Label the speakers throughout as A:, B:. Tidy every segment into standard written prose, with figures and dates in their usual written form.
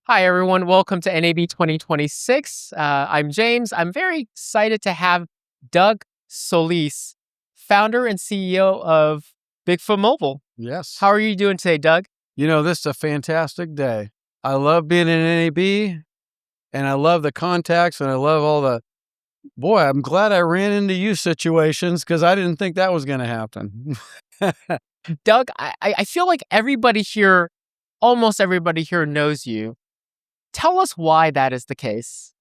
A: Hi, everyone. Welcome to NAB 2026. I'm James. I'm very excited to have Doug Solis, founder and CEO of Bigfoot Mobile.
B: Yes.
A: How are you doing today, Doug?
B: This is a fantastic day. I love being in NAB, and I love the contacts, and I love all the. Boy, I'm glad I ran into you situations because I didn't think that was going to happen.
A: Doug, I feel like almost everybody here knows you. Tell us why that is the case.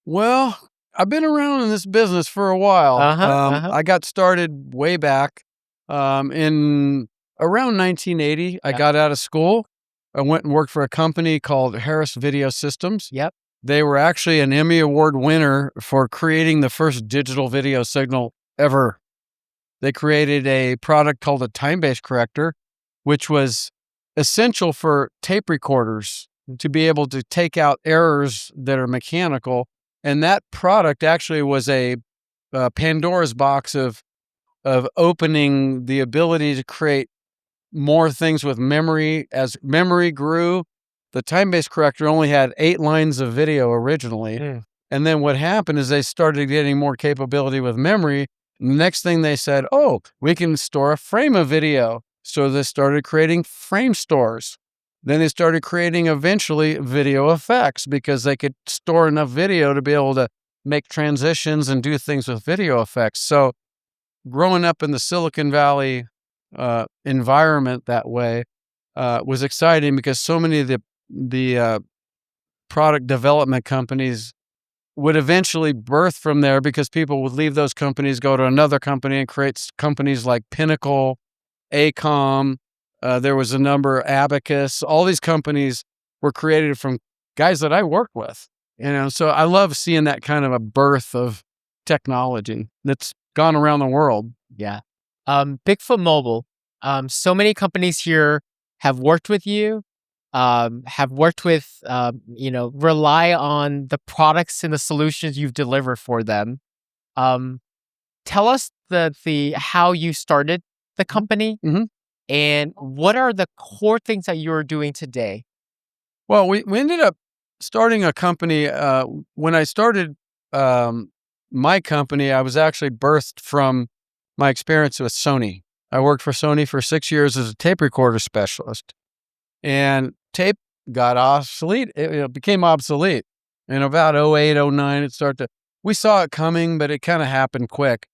B: Well, I've been around in this business for a while. I got started way back in around 1980. I got out of school. I went and worked for a company called Harris Video Systems.
A: Yep.
B: They were actually an Emmy Award winner for creating the first digital video signal ever. They created a product called a time-based corrector, which was essential for tape recorders to be able to take out errors that are mechanical. And that product actually was a Pandora's box of opening the ability to create more things with memory. As memory grew, the time-based corrector only had 8 lines of video originally. And then what happened is they started getting more capability with memory. The next thing they said, oh, we can store a frame of video. So they started creating frame stores. Then they started creating eventually video effects because they could store enough video to be able to make transitions and do things with video effects. So growing up in the Silicon Valley environment that way was exciting because so many of the product development companies would eventually birth from there because people would leave those companies, go to another company and create companies like Pinnacle, Ikan. There was a number, Abacus. All these companies were created from guys that I worked with. So I love seeing that kind of a birth of technology that's gone around the world.
A: Yeah. Bigfoot Mobile. So many companies here have worked with you, rely on the products and the solutions you've delivered for them. Tell us how you started the company and what are the core things that you're doing today?
B: Well, we ended up starting a company. When I started my company, I was actually birthed from my experience with Sony. I worked for Sony for 6 years as a tape recorder specialist. And tape got obsolete. It became obsolete. In about 08, 09, we saw it coming, but it kind of happened quick.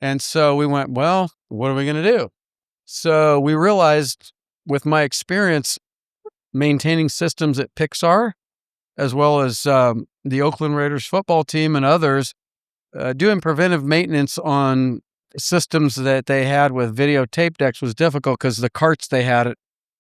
B: And so we went, well, what are we going to do? So we realized with my experience maintaining systems at Pixar, as well as the Oakland Raiders football team and others, doing preventive maintenance on systems that they had with videotape decks was difficult because the carts they had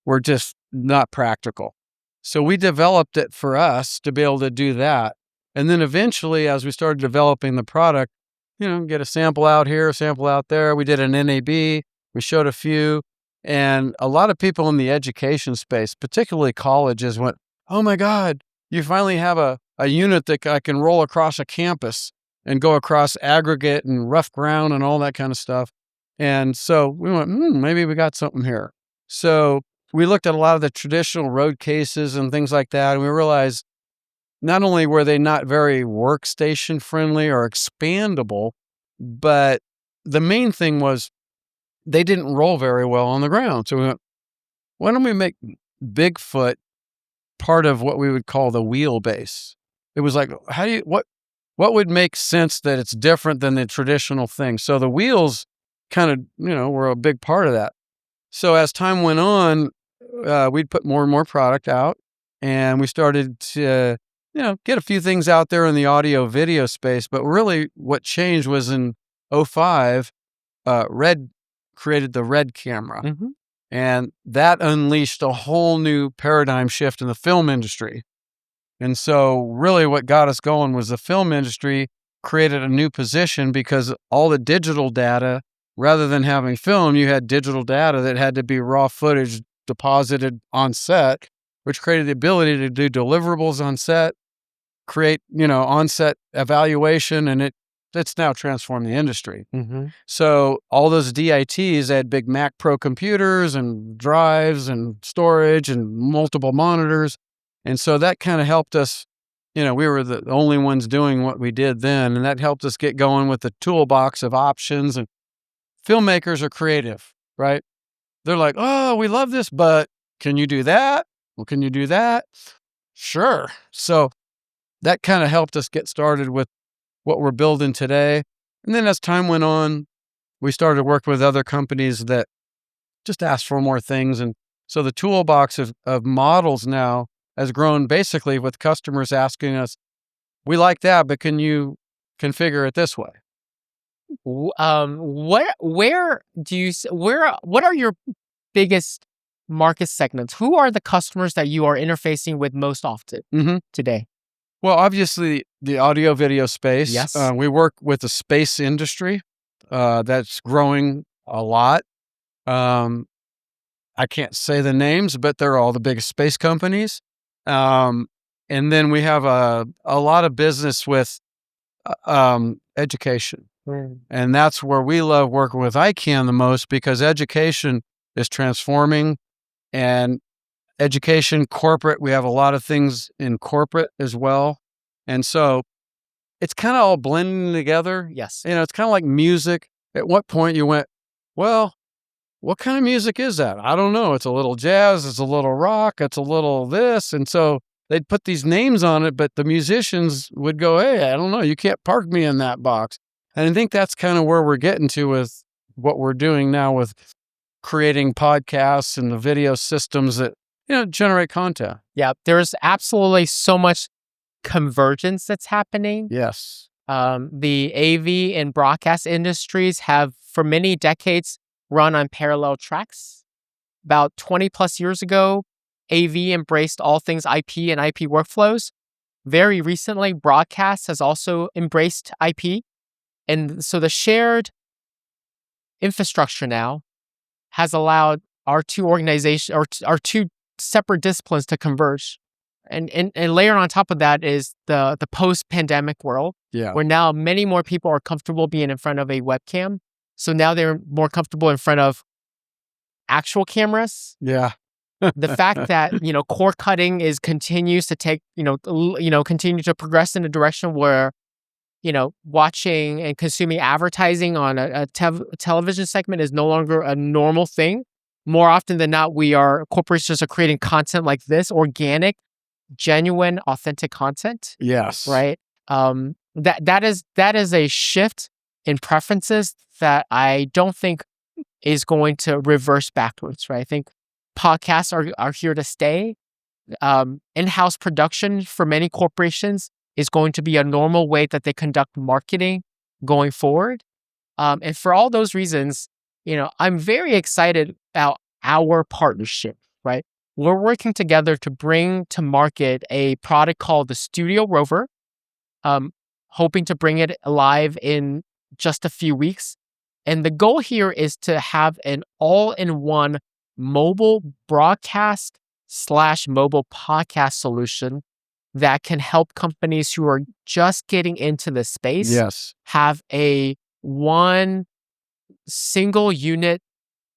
B: were just not practical. So we developed it for us to be able to do that. And then eventually, as we started developing the product, get a sample out here, a sample out there. We did an NAB. We showed a few. And a lot of people in the education space, particularly colleges, went, oh my God, you finally have a unit that I can roll across a campus and go across aggregate and rough ground and all that kind of stuff. And so we went, maybe we got something here. So we looked at a lot of the traditional road cases and things like that, and we realized not only were they not very workstation friendly or expandable, but the main thing was they didn't roll very well on the ground. So we went, why don't we make Bigfoot part of what we would call the wheelbase? It was like, what would make sense that it's different than the traditional thing? So the wheels kind of, were a big part of that. So as time went on, we'd put more and more product out, and we started to, get a few things out there in the audio video space. But really what changed was in 05, Red created the Red camera. And that unleashed a whole new paradigm shift in the film industry. And so really what got us going was the film industry created a new position because all the digital data, rather than having film, you had digital data that had to be raw footage deposited on set, which created the ability to do deliverables on set, create, on-set evaluation, and it's now transformed the industry. So all those DITs had big Mac Pro computers and drives and storage and multiple monitors. And so that kind of helped us. We were the only ones doing what we did then, and that helped us get going with the toolbox of options. And filmmakers are creative, right? They're like, oh, we love this, but can you do that? Well, can you do that? Sure. So that kind of helped us get started with what we're building today. And then as time went on, we started to work with other companies that just asked for more things. And so the toolbox of models now has grown basically with customers asking us, we like that, but can you configure it this way?
A: What are your biggest market segments? Who are the customers that you are interfacing with most often today?
B: Well, obviously the audio video space.
A: Yes.
B: We work with the space industry that's growing a lot. I can't say the names, but they're all the biggest space companies. And then we have a lot of business with education. And that's where we love working with Ikan the most, because education is transforming, and education, corporate, we have a lot of things in corporate as well. And so it's kind of all blending together.
A: Yes.
B: It's kind of like music. At what point you went, well, what kind of music is that? I don't know. It's a little jazz. It's a little rock. It's a little this. And so they'd put these names on it, but the musicians would go, hey, I don't know. You can't park me in that box. And I think that's kind of where we're getting to with what we're doing now with creating podcasts and the video systems that, generate content.
A: Yeah, there's absolutely so much convergence that's happening.
B: Yes.
A: The AV and broadcast industries have, for many decades, run on parallel tracks. About 20 plus years ago, AV embraced all things IP and IP workflows. Very recently, broadcast has also embraced IP. And so the shared infrastructure now has allowed our two organizations, or our two separate disciplines, to converge. And layered on top of that is the post-pandemic world, where now many more people are comfortable being in front of a webcam. So now they're more comfortable in front of actual cameras.
B: Yeah.
A: The fact that, cord cutting continues to take, continue to progress in a direction where, watching and consuming advertising on a television segment is no longer a normal thing. More often than not, corporations are creating content like this, organic, genuine, authentic content.
B: Yes.
A: Right. That is a shift in preferences that I don't think is going to reverse backwards. Right. I think podcasts are here to stay. In-house production for many corporations is going to be a normal way that they conduct marketing going forward. And for all those reasons, I'm very excited about our partnership, right? We're working together to bring to market a product called the Studio Rover, hoping to bring it live in just a few weeks. And the goal here is to have an all-in-one mobile broadcast / mobile podcast solution that can help companies who are just getting into the space have a one single unit,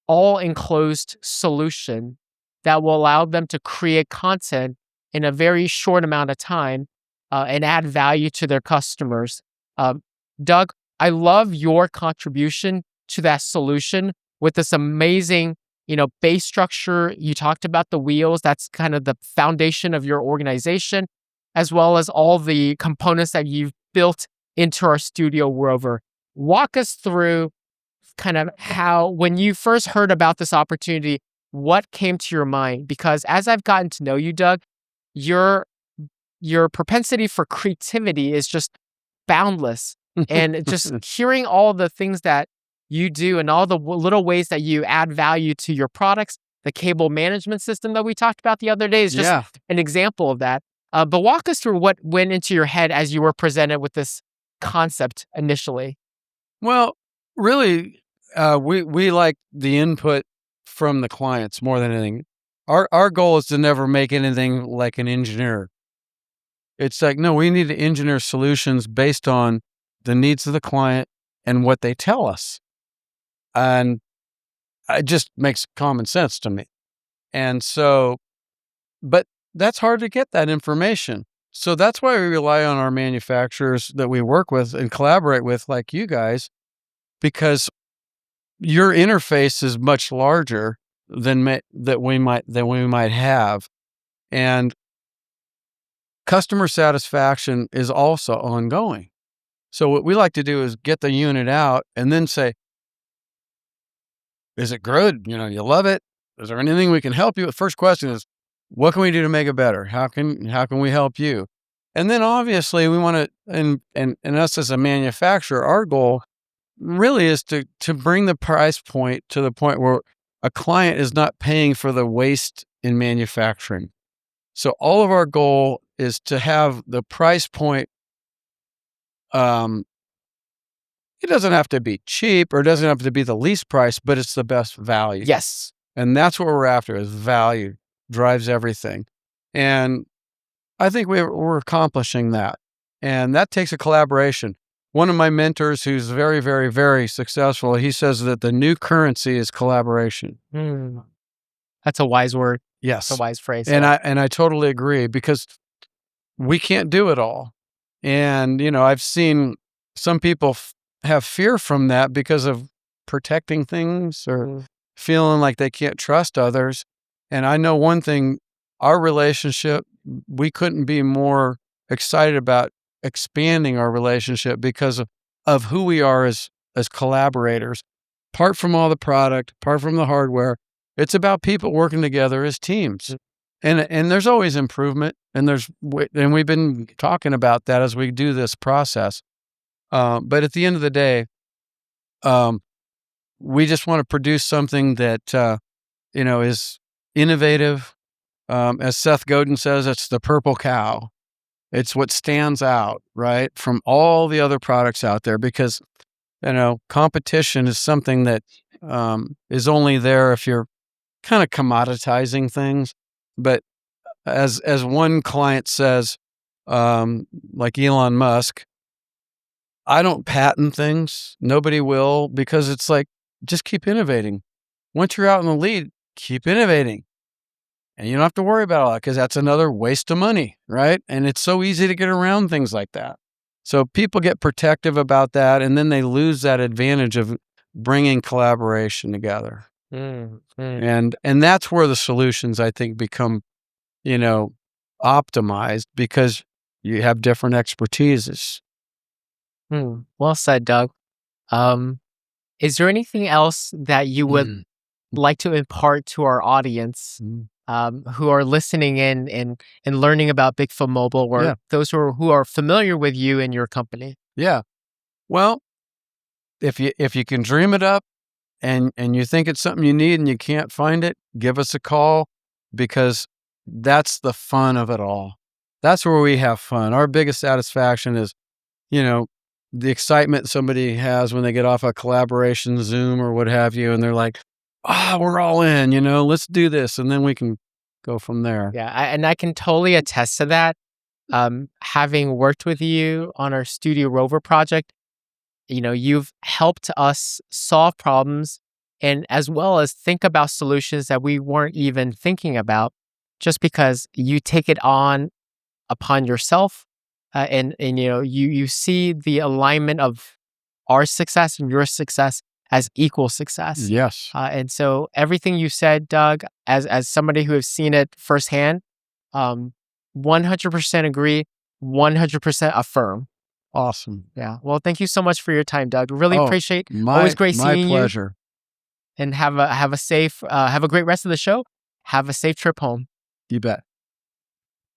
A: all enclosed solution that will allow them to create content in a very short amount of time and add value to their customers. Doug, I love your contribution to that solution with this amazing, base structure. You talked about the wheels. That's kind of the foundation of your organization, as well as all the components that you've built into our Studio Rover. Walk us through kind of how, when you first heard about this opportunity, what came to your mind? Because as I've gotten to know you, Doug, your propensity for creativity is just boundless. And just hearing all the things that you do and all the little ways that you add value to your products, the cable management system that we talked about the other day is just an example of that. But walk us through what went into your head as you were presented with this concept initially.
B: Well, really, we like the input from the clients more than anything. Our goal is to never make anything like an engineer. It's like, no, we need to engineer solutions based on the needs of the client and what they tell us. And it just makes common sense to me. And so, but that's hard to get that information. So that's why we rely on our manufacturers that we work with and collaborate with, like you guys, because your interface is much larger than we might have, and customer satisfaction is also ongoing. So what we like to do is get the unit out and then say, is it good? You love it? Is there anything we can help you with? First question is, what can we do to make it better? How can we help you? And then obviously we want to, and us as a manufacturer, our goal really is to bring the price point to the point where a client is not paying for the waste in manufacturing. So all of our goal is to have the price point. It doesn't have to be cheap, or it doesn't have to be the least price, but it's the best value.
A: Yes.
B: And that's what we're after, is value drives everything. And I think we're accomplishing that. And that takes a collaboration. One of my mentors, who's very, very, very successful, he says that the new currency is collaboration.
A: That's a wise word.
B: Yes.
A: That's a wise phrase.
B: And I totally agree, because we can't do it all. And, I've seen some people have fear from that because of protecting things or feeling like they can't trust others. And I know one thing, our relationship, we couldn't be more excited about expanding our relationship because of who we are as collaborators. Apart from all the product, apart from the hardware, it's about people working together as teams. And there's always improvement, and we've been talking about that as we do this process. But at the end of the day, we just want to produce something that, is innovative. As Seth Godin says, it's the purple cow. It's what stands out, right, from all the other products out there, because, competition is something that is only there if you're kind of commoditizing things. But as one client says, like Elon Musk, I don't patent things. Nobody will, because it's like, just keep innovating. Once you're out in the lead, keep innovating. And you don't have to worry about all that, because that's another waste of money, right? And it's so easy to get around things like that. So people get protective about that, and then they lose that advantage of bringing collaboration together. And that's where the solutions, I think, become, optimized, because you have different expertises.
A: Well said, Doug. Is there anything else that you would like to impart to our audience who are listening in and learning about Bigfoot Mobile, or those who are familiar with you and your company?
B: Yeah. Well, if you can dream it up and you think it's something you need and you can't find it, give us a call, because that's the fun of it all. That's where we have fun. Our biggest satisfaction is, the excitement somebody has when they get off a collaboration Zoom or what have you, and they're like, we're all in, let's do this. And then we can go from there.
A: Yeah. And I can totally attest to that. Having worked with you on our Studio Rover project, you've helped us solve problems, and as well as think about solutions that we weren't even thinking about, just because you take it on upon yourself. And you see the alignment of our success and your success as equal success.
B: Yes.
A: And so everything you said, Doug, as somebody who has seen it firsthand, 100% agree, 100% affirm.
B: Awesome.
A: Yeah. Well, thank you so much for your time, Doug. Really appreciate. Always great seeing you.
B: My pleasure.
A: And have a great rest of the show. Have a safe trip home.
B: You bet.